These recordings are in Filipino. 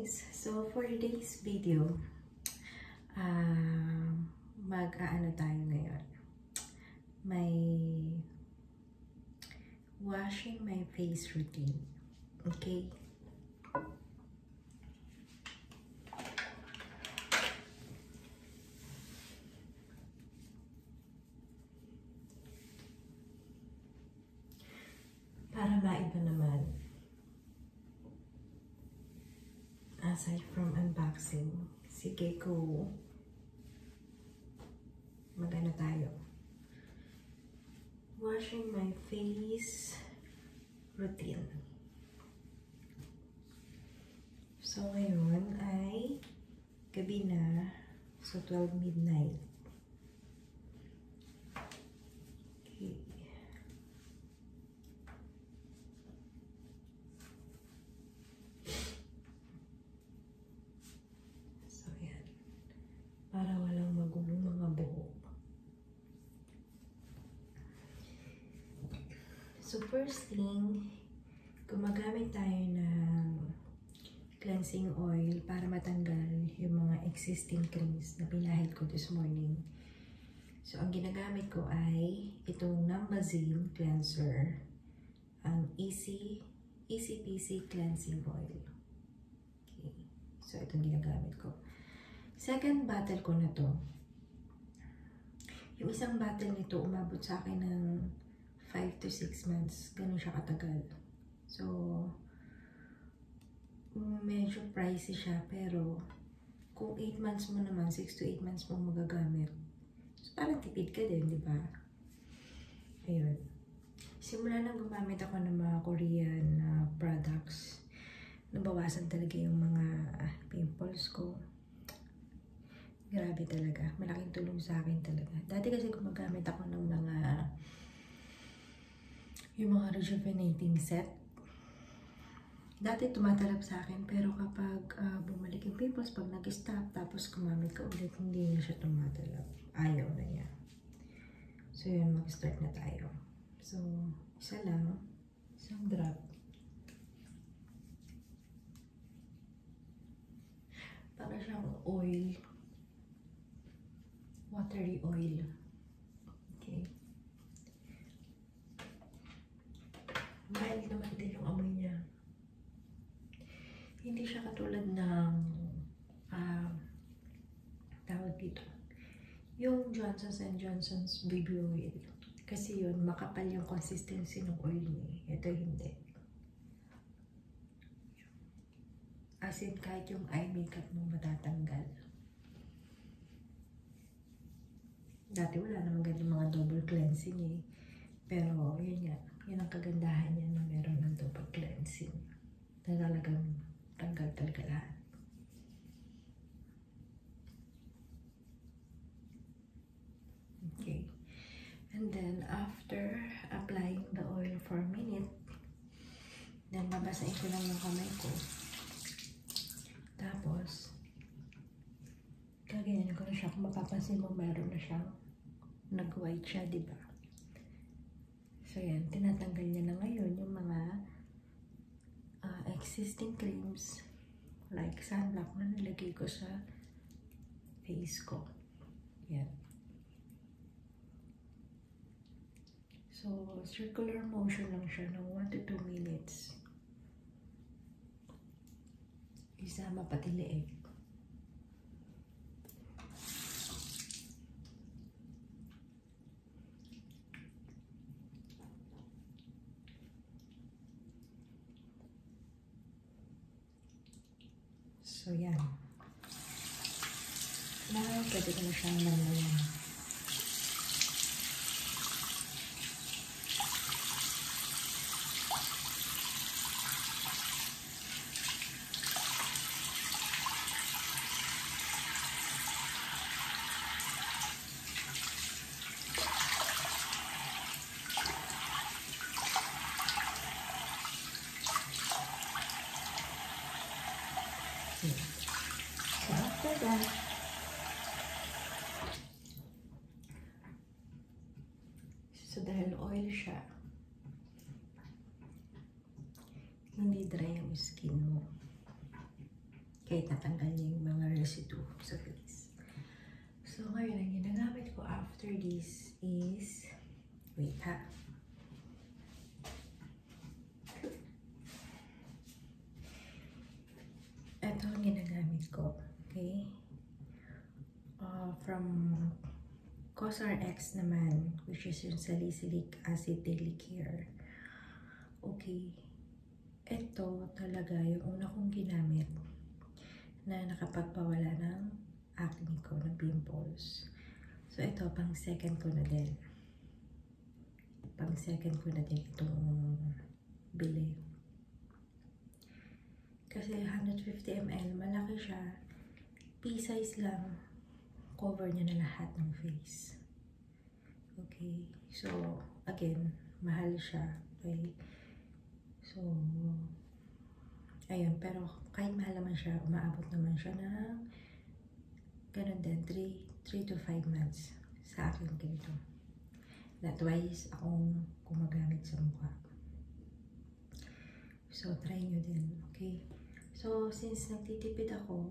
guys! So for today's video, mag-aano tayo ngayon. May washing my face routine. Okay? Para maiba naman, aside from unboxing, sige ko, mag-ano tayo. Washing my face routine. So ngayon ay gabi na, so 12 midnight. Okay. So yan, para walang magulong mga buhok. So first thing, gumagamit tayo ng cleansing oil para matanggal yung mga existing creams na pinahid ko this morning. So ang ginagamit ko ay itong Nambazine cleanser, ang Easy Peasy cleansing oil. Okay. So itong ginagamit ko. Second bottle ko na to. Yung isang bottle nito umabot sa akin ng 5 to 6 months. Ganun siya katagal. So, medyo pricey siya. Pero, kung 8 months mo naman, 6 to 8 months mo magagamit. So, parang tipid ka din, di ba? Ayun. Simula nang gumamit ako ng mga Korean products, nabawasan talaga yung mga pimples ko. Grabe talaga. Malaking tulong sa akin talaga. Dati kasi gumagamit ako ng yung mga rejuvenating set. Dati tumatalab sa akin, pero kapag bumalik yung pimples, pag nag-stop, tapos gumamit ka ulit, hindi na siya tumatalab. Ayaw na niya. So yun, mag-start na tayo. So, isa lang, isang drop. Para siyang oil. Watery oil. Okay. Mild naman din yung amoy niya. Hindi siya katulad ng tawag dito. Yung Johnson's & Johnson's baby oil. Kasi yun, makapal yung consistency ng oil niya. Ito hindi. As in, kahit yung eye makeup mo matatanggal. Dati wala naman ganyan mga double cleansing eh. Pero yun nga, yun ang kagandahan niya na meron ng double cleansing. Na talagang tanggal talaga lahat. Okay. And then after applying the oil for a minute, then babasain ko lang yung kamay ko. Tapos, gaganyan ko na siya. Kung mapapansin mo, meron na siyang nag-white siya, diba? So yan, tinatanggal niya na ngayon yung mga existing creams like sunblock na nilagay ko sa face ko. Yan. So, circular motion lang siya ng 1 to 2 minutes. Isama pati leeg. So, yan. Pwede ko na siyang lalayan. So, after that, so dahil oil siya, hindi dry ang skin mo. Kahit natanggal niya yung mga residue sa face. So, ngayon, ang ginagamit ko after this is, wait ha. Ito ang ginagamit ko, okay? From CosRX naman, which is yung Salicylic Acid Daily Care. Okay. Ito talaga yung una kong ginamit na nakapagpawala ng acne ko, ng pimples. So, ito, pang second ko na din. Pang second ko na din itong bili. Kasi 150 ml, malaki siya. Pea-size lang. Cover niya na lahat ng face. Okay. So, again, mahal siya. Okay. So, ayun. Pero, kahit mahal naman siya, umaabot naman siya na ganun din, 3 to 5 months sa akin ganito. Na twice akong gumagamit sa mukha. So, try nyo din. Okay. So, since nagtitipid ako,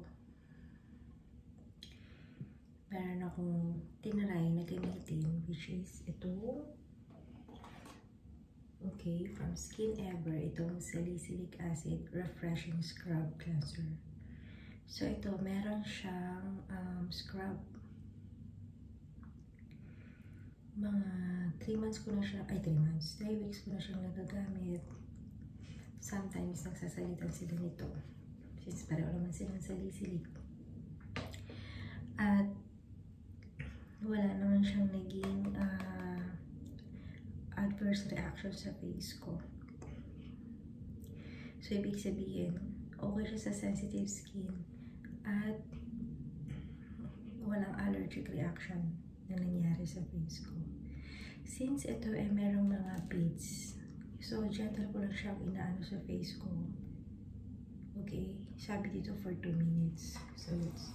meron akong tinaray na gamitin, which is ito. Okay, from Skin Ever, itong Salicylic Acid Refreshing Scrub Cleanser. So, ito, meron siyang scrub. Mga 3 months ko na siya, 3 weeks ko na siyang nagagamit. Sometimes, nagsasalitan sila nito. Since pareho naman silang salicylic. At, wala naman siyang naging adverse reaction sa face ko. So, ibig sabihin, okay siya sa sensitive skin at walang allergic reaction na nangyari sa face ko. Since ito ay merong mga beads, so gentle ko lang siyang inaano sa face ko. Okay, sabi dito for 2 minutes. So, it's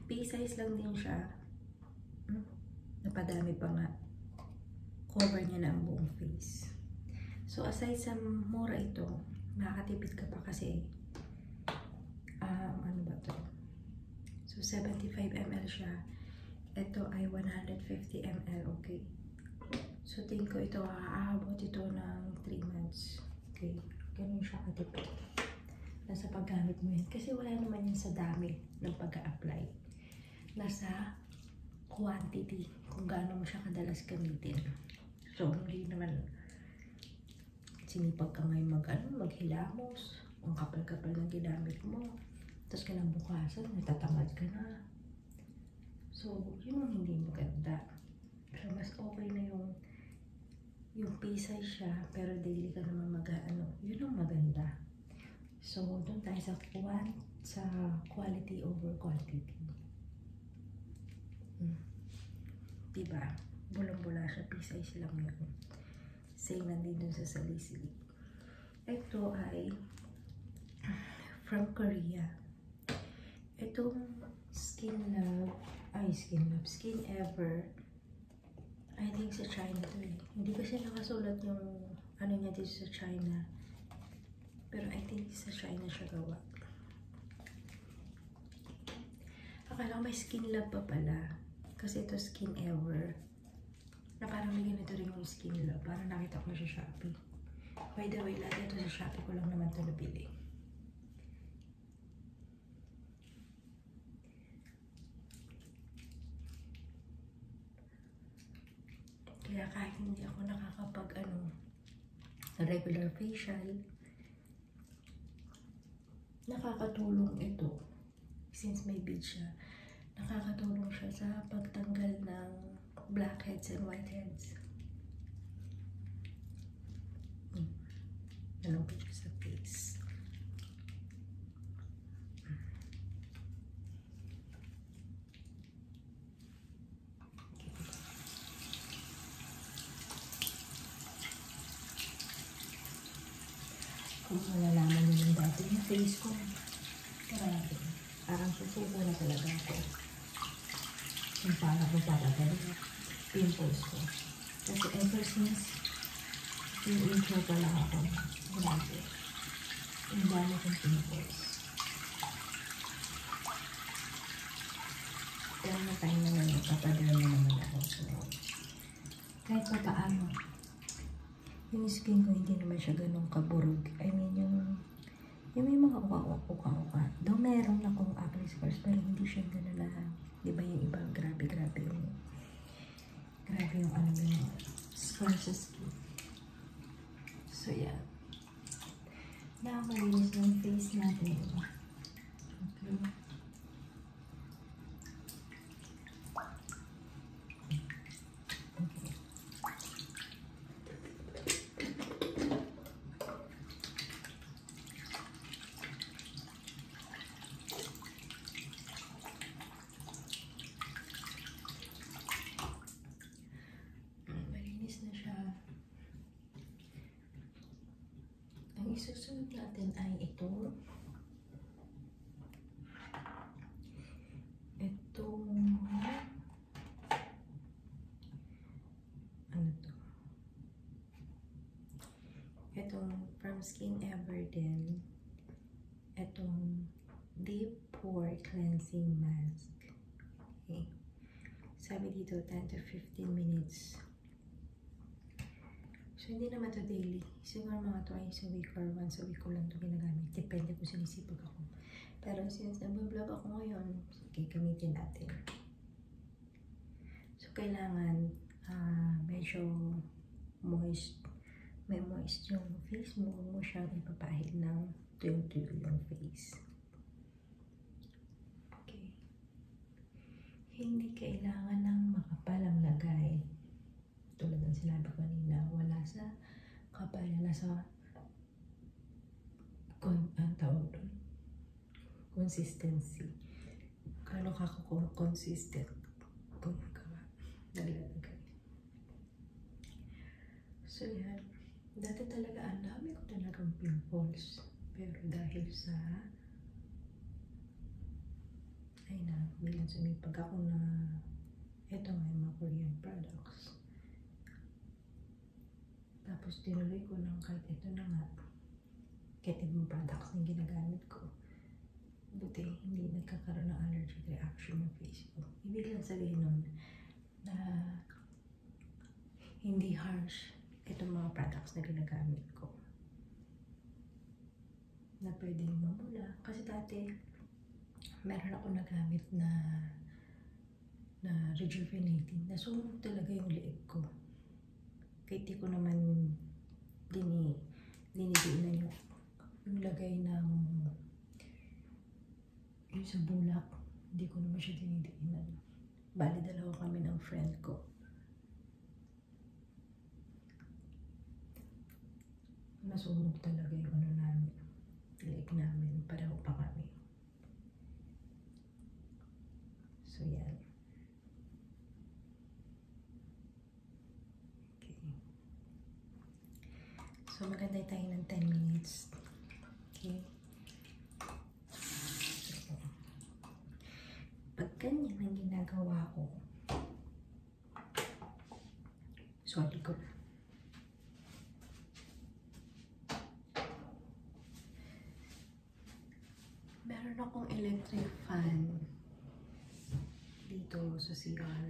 pea-size lang din siya. Napadami pa nga. Cover niya na ang buong face. So, aside sa mura ito, makakatipid ka pa kasi ano ba to? So, 75 ml siya. Ito ay 150 ml, okay? So, tingin ko ito, aabot ito ng 3 months. Okay? Ganun siya katipid. Nasa paggamit mo yan. Kasi wala naman yan sa dami ng pag-a-apply. Nasa quantity, kung gaano mo siya kadalas gamitin. So, hindi naman sinipag ka ngayon maghilamos, ang kapal-kapal ng ginamit mo, tapos kinabukasan, natatamad ka na. So, yun ang hindi maganda. So, mas okay na yung pea-size siya, pero daily ka naman yun ang maganda. So, doon tayo sa quality over quantity. Diba? Bulang-bula siya, pea-size lang yun. Same lang din dun sa salicylic. Ito ay from Korea. Itong Skin Ever. I think sa China to eh. Hindi kasi nakasulat yung ano niya dito sa China. Pero I think sa China siya gawa. Akala ko may Skin Lab pa pala. Kasi ito Skin Ever. Na parang may ganito rin yung Skin Lab. Parang nakita ko sa Shopee. By the way, lahat ito sa Shopee ko lang naman ito nabili. Kaya kahit hindi ako nakakapag regular facial, nakakatulong ito. Since may beads siya, nakakatulong siya sa pagtanggal ng blackheads and whiteheads. Anong picture sa face? Kung malalaman nyo yung dati yung face ko, grabe. Parang susuko na talaga ako. Kung paano ko tatagaling pimples ko. Kasi ever since Yung intro pa lang ako. Grabe. Ang dami kong pimples. Pero nakain naman, papaderma naman ako. So, kahit pa paano, yung skin ko hindi naman siya ganun kaburog. I mean, yung may mga uka-uka. Though meron akong acne scars, pero hindi siya ganun na, di ba yung iba, grabe yung ano yung scars sa skin. So, yeah. Nakakalinis yung face natin. Okay. Malinis na siya. Ang isusunod natin ay ito. Ano to? Itong from Skin Ever din. Itong Deep Pore Cleansing Mask. Okay. Sabi dito 10 to 15 minutes. So, hindi naman to daily. Siguro mga twice a week or once a week ko lang to ginagamit. Depende kung sinisipag ako. Pero since nag-vlog ako ngayon, sige, gamitin natin. So, kailangan medyo moist. May moist yung face mo. Huwag mo siyang ipapahid ng tuyo-tuyo yung face. Okay. Hindi kailangan ng makapalang lagay. Tulad ng sinabi ko kanina, wala sa kapal, nasa ang tawag doon, consistency. Kano ka consistent gumagawa, nalalagay. So yan, dati talaga ang dami ko talagang pimples, pero dahil sa bilang sumipag ako na eto nga yung mga Korean products. Tapos tinuloy ko ng kahit ito na nga, kahit yung products na ginagamit ko. Buti hindi nagkakaroon ng allergic reaction yung face ko. Ibig lang sabihin nun na hindi harsh itong mga products na ginagamit ko. Na pwedeng mamula. Kasi dati, meron ako nagamit na rejuvenating. Nasunog talaga yung leeg ko. Kahit di ko naman dinidiinan yung lagay ng yung sa bulak. Hindi ko naman siya dinidiinan. Bali, dalawa kami ng friend ko. Nasunog talaga yung ano namin. Leeg namin. Pareho pa kami. So, yan. Okay. So, maganda tayo ng 10 minutes. Okay. Pag ganyan ang ginagawa ko, sorry ko. Meron akong electric fan dito sa CR.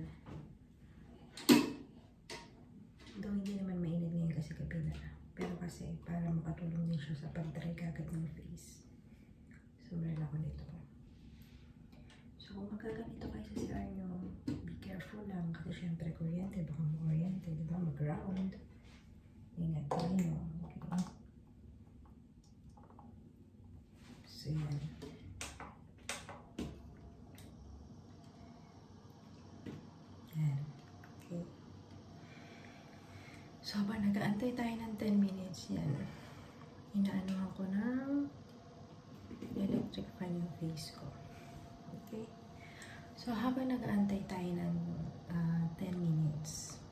Though hindi naman mainit ngayon kasi gabi na. Pero kasi para makatulong din siya sa pag-dry kagad ng face. So meron ako dito. So kung magkaganito kayo sa CR nyo, be careful lang. Kasi syempre kuryente, baka makuryente, di ba? Mag-ground. Ingat tayo. Okay. So yan. Okay. So, habang nag-aantay tayo ng 10 minutes, yan. Inaanohan ko ng electric fan yung face ko. Okay? So, habang nag-aantay tayo ng 10 minutes,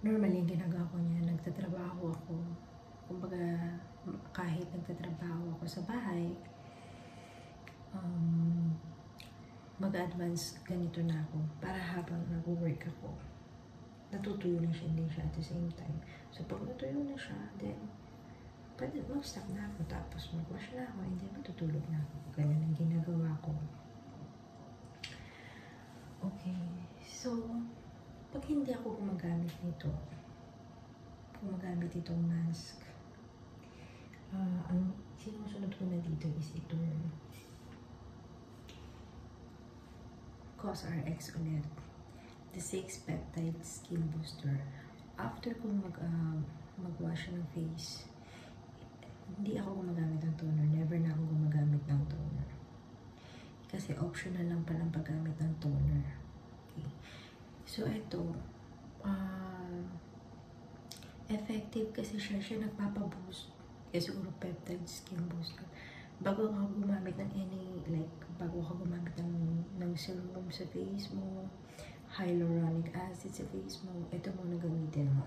normally, ginagawa ko niya, nagtatrabaho ako. Kumbaga, kahit nagtatrabaho ako sa bahay, mag-advance ganito na ako para habang nag-work ako, natutuyo na siya, hindi siya at the same time. So, pag natuyo na siya, then, pwede mag-stop na ako, tapos mag-wash na ako, and then matutulog na ako. Ganun ang ginagawa ko. Okay, so, pag hindi ako gumagamit itong mask, ang sinusunod ko na dito is itong COSRX ulit. The 6 Peptide Skin Booster. After kong mag-wash ng face, hindi ako gumagamit ng toner. Never na ako gumagamit ng toner. Kasi optional lang palang paggamit ng toner. Okay. So, ito, effective kasi siya nagpapaboost. Kaya siguro peptide skin booster. Bago ka gumamit ng bago ka gumamit ng serum sa face mo, hyaluronic acid sa face mo, ito muna gamitin mo.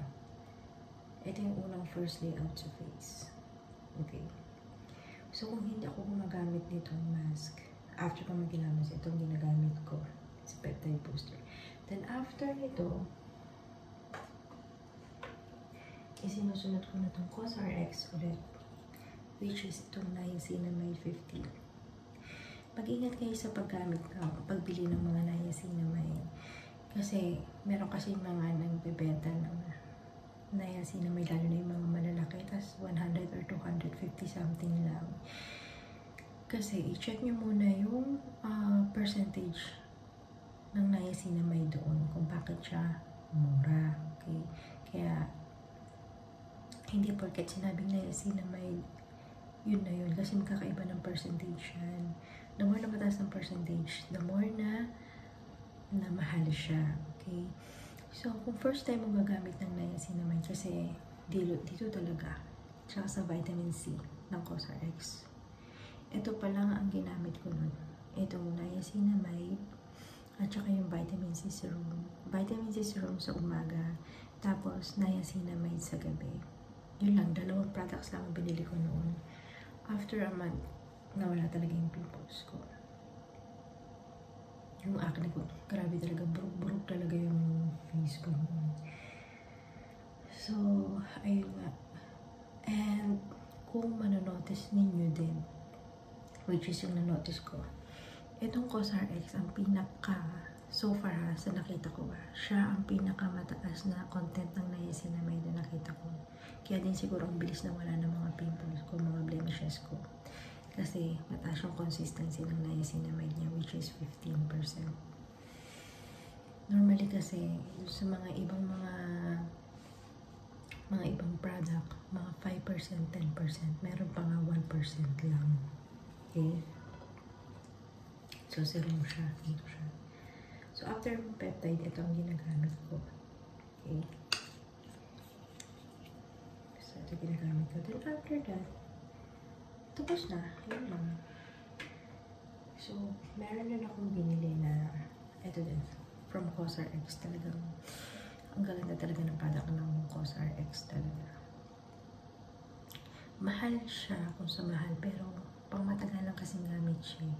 Ito yung unang first layout sa face. Okay. So, kung hindi ako gumagamit nitong mask, after ko mag-ginamit, itong ginagamit ko, sa peptide booster. Then, after nito, isinusunod ko na itong COSRX ulit, which is itong niacinamide 50. Mag-ingat kayo sa pagbili ng mga niacinamide. Kasi, meron kasi mga nagbebenta ng niacinamide, lalo na yung mga malalaki, tas 100 or 250 something lang. Kasi, i-check nyo muna yung percentage ng niacinamide doon, kung bakit siya mura. Okay? Kaya, hindi porket sinabing niacinamide, yun na yun. Kasi magkakaiba ng percentage yan. The more na mataas ng percentage, the more na mahal siya. Okay? So, kung first time mo gagamit ng niacinamide, kasi dito talaga, tsaka sa vitamin C ng COSRX. Ito pa lang ang ginamit ko nun. Itong niacinamide, at saka yung vitamin C serum. Vitamin C serum sa umaga, tapos niacinamide sa gabi. Yun lang, 2 products lang ang binili ko noon. After a month, nawala talaga yung pimples ko. Yung acne ko, grabe talaga, buruk-buruk talaga yung face ko. So, ayun nga. And, kung manonotice ninyo din, which is yung nanotice ko, itong COSRX, ang so far sa nakita ko siya ang pinakamataas na content ng niacinamide na nakita ko. Kaya din siguro ang bilis na wala ng mga pimples ko, mga blemishes ko. Kasi mataas yung consistency ng niacinamide niya, which is 15%. Normally kasi, sa mga ibang product, mga 5%, 10%, meron pa nga 1% lang. Okay? So, serum siya. Dito siya. So, after peptide, ito ang ginagamit ko. Okay? So, ito ginagamit ko. Then, after that, tapos na. Yun lang. So, meron din akong binili na, ito din, from COSRX. Talagang, ang gaganda talaga ng product ng COSRX talaga. Mahal siya kung sa mahal, pero pang matagal lang kasing gamit siya.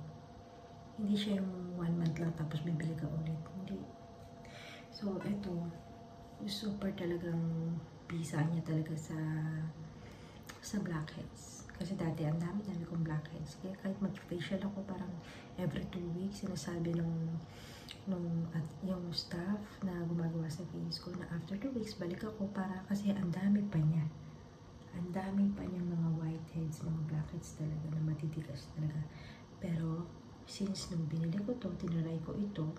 Hindi siya yung 1 month lang tapos bibili ka ulit. Hindi. So, ito, super talagang bisa niya talaga sa blackheads. Kasi dati, ang dami kong blackheads. Kaya kahit mag-facial ako, parang every 2 weeks, sinasabi yung staff na gumagawa sa face ko na after 2 weeks, balik ako kasi ang dami pa niya. Ang dami pa niya mga whiteheads, mga blackheads talaga na matitigas talaga. Pero, since nung binili ko to, tinaray ko ito,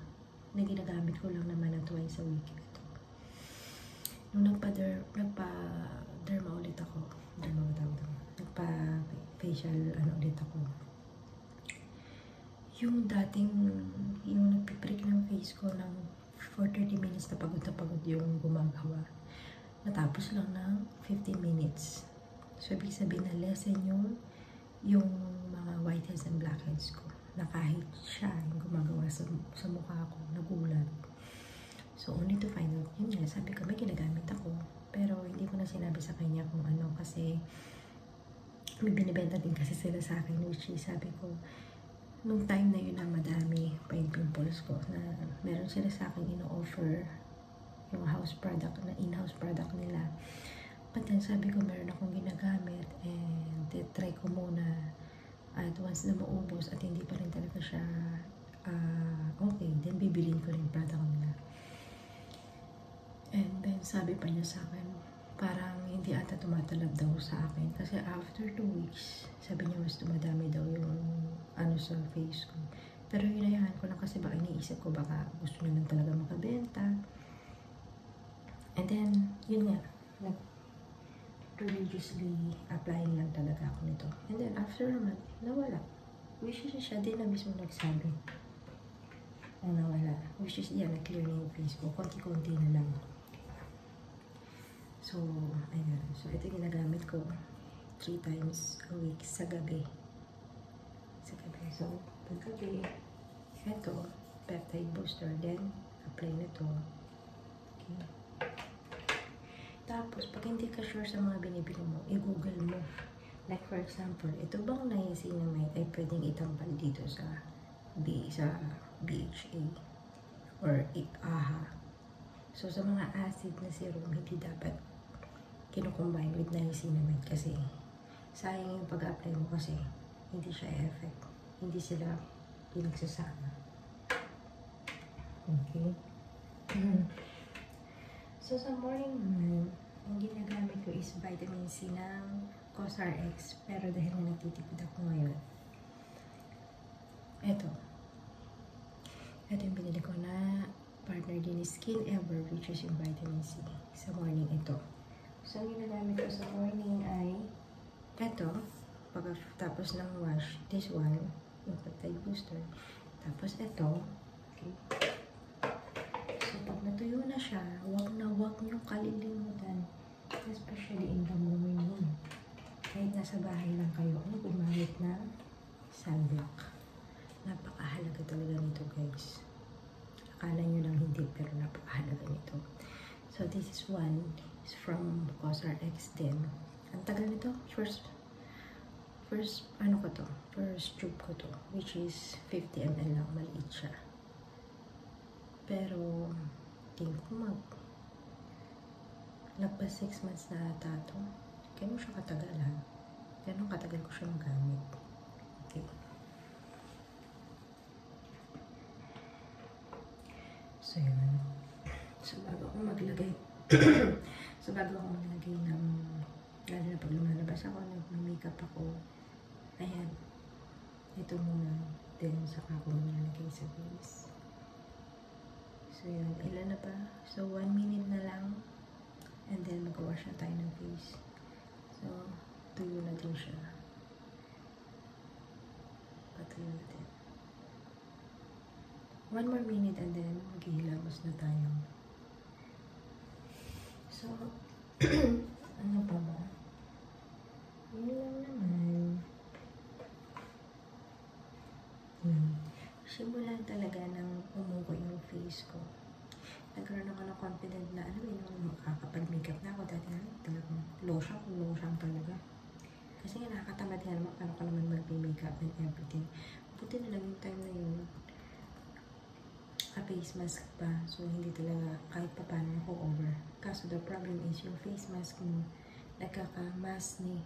na ginagamit ko lang naman na twice a week ito. Nung nagpa-derma ulit ako, nagpa-facial ulit ako. Yung nagpiprick ng face ko for 30 minutes na pagod yung gumagawa. Natapos lang ng 15 minutes. So, ibig sabihin na lessen yung mga whiteheads and blackheads ko. Na kahit siya yung gumagawa sa mukha ko, nagulat. So, only to find out, yun nga, sabi ko, may ginagamit ako. Pero, hindi ko na sinabi sa kanya kung ano, kasi may binibenta din kasi sila sa akin, which is, sabi ko, nung time na yun na madami pa yung pimples ko, na meron sila sa akin ino-offer yung house product na in-house product nila. But then sabi ko meron akong ginagamit and try ko muna at once na maubos at hindi pa rin talaga siya okay, then bibilin ko rin yung product nila. And then sabi pa niya sa akin, parang hindi ata tumatalab daw sa akin kasi after 2 weeks, sabi niya mas dumadami daw yung sa face ko. Pero hinayahan ko lang kasi baka iniisip ko baka gusto niya lang talaga makabenta. And then, yun nga, religiously applying lang talaga ako nito. And then, after naman, nawala. Which is siya din na mismo nagsabi na nawala. Which is, yan, na-clear na yung face ko. Konti-konti na lang. So, ayan. So, ito yung ginagamit ko 3 times a week sa gabi. So, paggabi, ito, peptide booster, then, apply na to. Okay. Tapos, pag hindi ka sure sa mga binibili mo, i-google mo. Like, for example, ito bang niacinamide ay pwedeng itampal dito sa BHA or AHA. So, sa mga acid na serum, hindi dapat kinukombine with niacinamide kasi sayang yung pag-apply mo kasi hindi siya effect. Hindi sila pinagsasama. Okay? So, sa morning naman, ang ginagamit ko is vitamin C ng COSRX. Pero dahil na nagtitipid ako ngayon, ito yung binili ko na partner din ni Skin Ever, which is yung vitamin C. Sa morning ito. So, ang ginagamit ko sa morning ay ito. Tapos ng wash, this one, yung peptide booster. Tapos ito, okay. So, pag natuyo na siya, wag nyo kalilimutan. Especially in the morning. Kahit nasa bahay lang kayo, gumamit ng sunblock. Napakahalaga talaga nito, guys. Akala nyo lang hindi, pero napakahalaga nito. So, this is one. It's from COSRX din. Ang tagal nito, first tube ko to, which is 50 ml lang, maliit siya. Pero, tingin ko lagpas 6 months na ata to. Ganun siya katagal, ha? Ganun katagal ko siya magamit. Okay. So, yun. So, bago ako maglagay ng, lalo na pag lumalabas ako, nag-makeup ako, ayan, ito muna, then saka ako nalagay sa face. So, yun, ilan na ba? So, 1 minute na lang, and then mag-wash na tayo ng face. So, tuyo na din siya. Patuyo natin. 1 more minute, and then maghihilamos na tayo. So, ano pa ba? Yun lang naman. Simulan talaga ng umuko yung face ko. Nagkaroon ako ng confident na makakapag-makeup na ako. Dati na talagang lotion talaga. Kasi nga nakakatamad nga naman, paano ko naman mag-makeup and everything. Buti na lang yung time na yun, face mask pa. So, hindi talaga kahit pa paano ako over. Kaso the problem is yung face mask mo, nagkaka-mask ni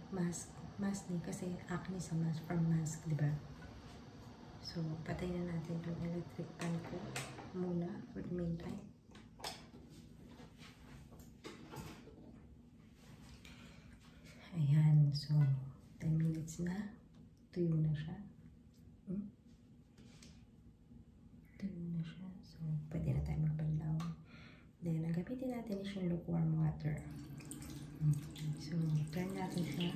kasi acne sa mask from mask, di ba? So, patay na natin yung electric pan ko muna for the meantime. Ayan. So, 10 minutes na. Tuyo na siya. Tuyo na siya. So, pwede na tayo magbanlaw. Then, ang gamitin natin is yung lukewarm water. So, turn natin siya.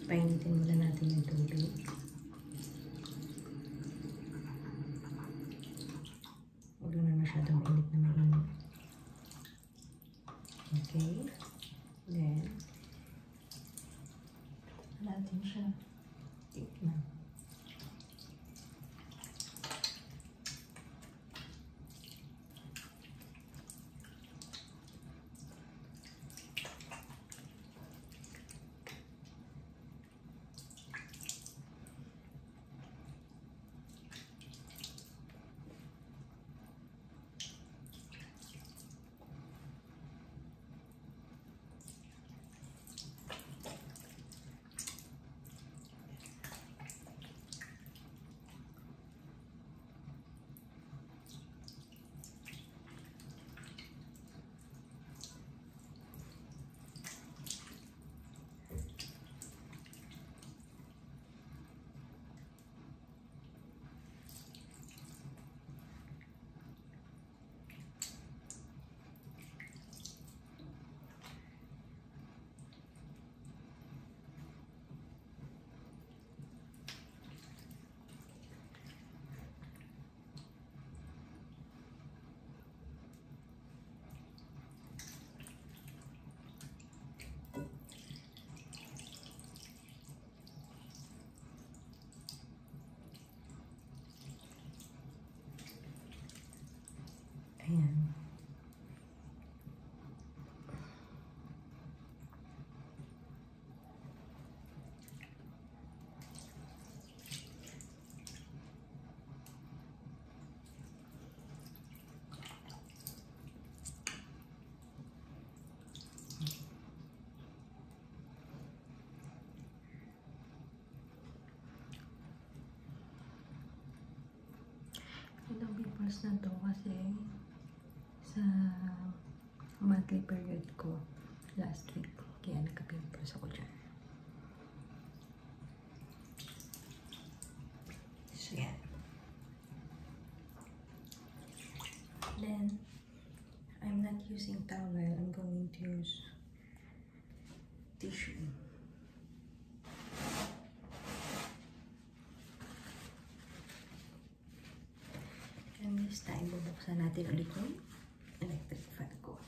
Painitin muna natin yung tubig. Huwag naman masyadong init na mainit. Okay. Then, natin siya. Tikman. Ayan. Itong pimples na to kasi sa monthly period ko last week, kaya nagka-pimples ako dyan. So yan. Then, I'm not using towel, I'm going to use tissue. And this time, bubuksan natin ulit yung electric fan ko.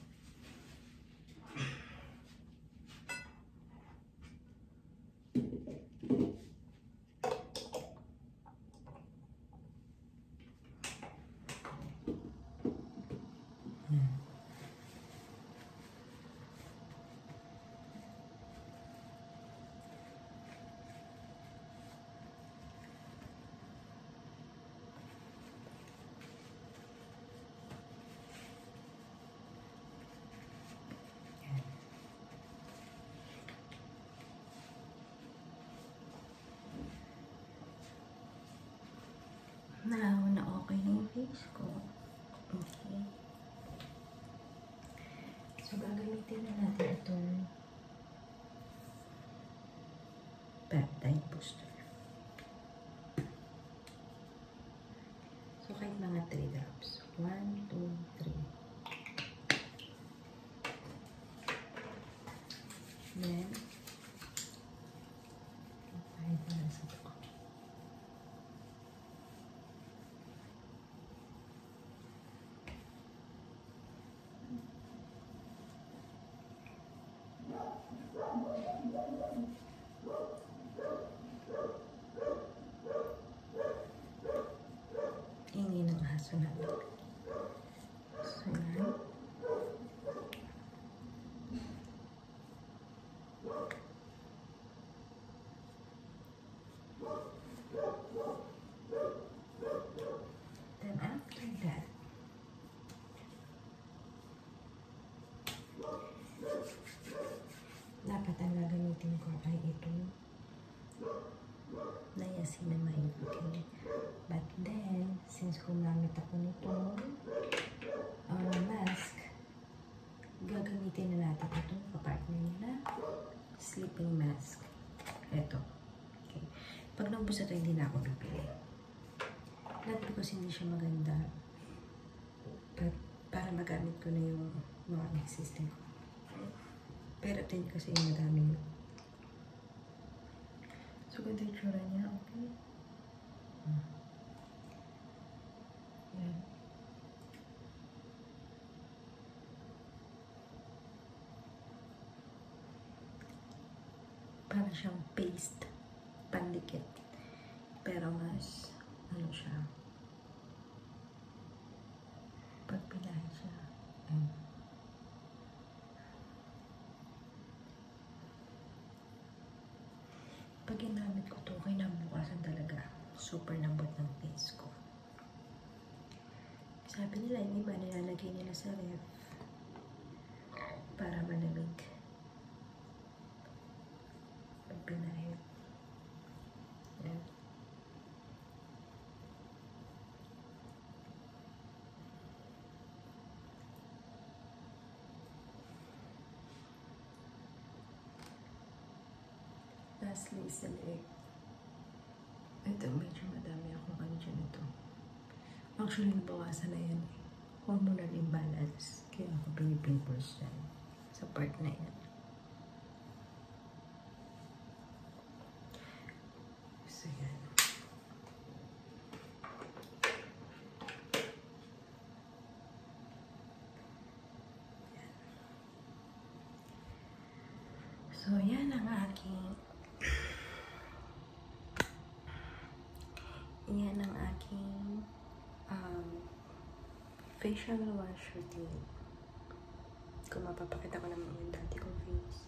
Now, na okay na yung face ko. Okay. So, gagamitin na natin itong peptide booster. So, kahit mga 3 drops. 1, 2, 3. Then, apply para sa ito. Ingay ng aso namin. So, yan. Then after that, dapat ang gagamitin ko ay ito. Niacinamide, okay? But then, since gumamit ako nito mask, gagamitin na natin itong kapartner na sleeping mask. Ito. Okay. Pag naubos ito, hindi na ako bibili. Not because hindi siya maganda, but para magamit ko na yung mga existing ko. Pero ito kasi yung madaming. So, ganda yung tsura niya, okay? Yan. Parang siyang paste, pandikit. Pero mas, ano siya, pag pinahin siya, pag ginamit ko to, kinabukasan talaga, super lambot ng face ko. Sabi nila, yung iba nilalagay nila sa ref para malamig. Pag pinahin. Yan. Lastly is the leg. Ito, medyo madami akong ano dyan ito. Actually, nabawasan na yan. Hormonal imbalance. Kaya ako pinipimples dyan. Sa part na yan. So, yan. So, yan ang aking facial wash routine. Kung mapapakita ko naman yung dati kong face.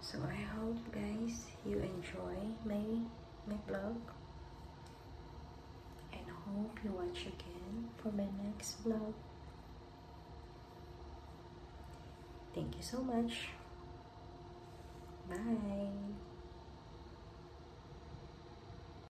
So I hope guys you enjoy my vlog, and hope you watch again for my next vlog. Thank you so much. Bye.